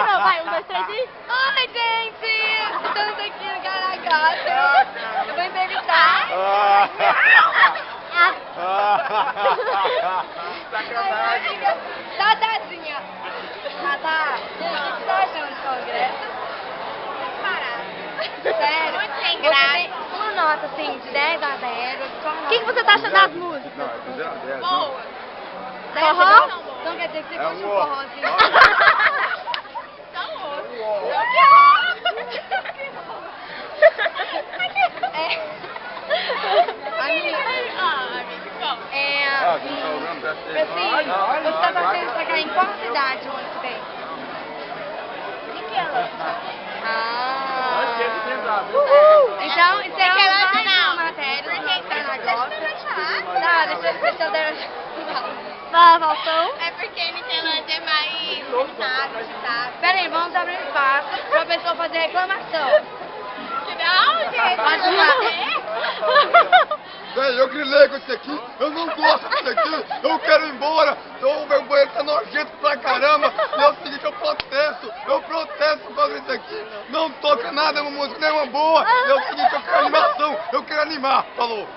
novo, vai, 1, 2, 3 e... Oi, gente! Estamos aqui no Garagata. Eu vou entrevistar. Sacanagem. Tatazinha. Tata, o que você tá achando do congresso? Parado. Sério? Muito sem graça. Uma nota, assim, de 10 a 0. O que você tá achando das músicas? Não, é 0 a 10. Boa. Forró? Então quer dizer que você É curte um um forrozinho. Você tá torcendo pra cair em qual cidade o ano que vem? Então, encerramos mais uma matéria do nosso Canagota. Tá, deixa eu dar... Vai, Valtão. É porque Niquelândia é mais agitado. Pera aí, vamos abrir espaço pra pessoa fazer reclamação. Não, gente. Pode falar. Véi, eu grilei com isso aqui, eu não gosto disso aqui, eu quero ir embora, o meu banheiro tá nojento pra caramba, e é o seguinte, eu protesto por causa disso aqui, não toca nada, uma música nenhuma boa, é o seguinte, eu quero animação, eu quero animar, falou.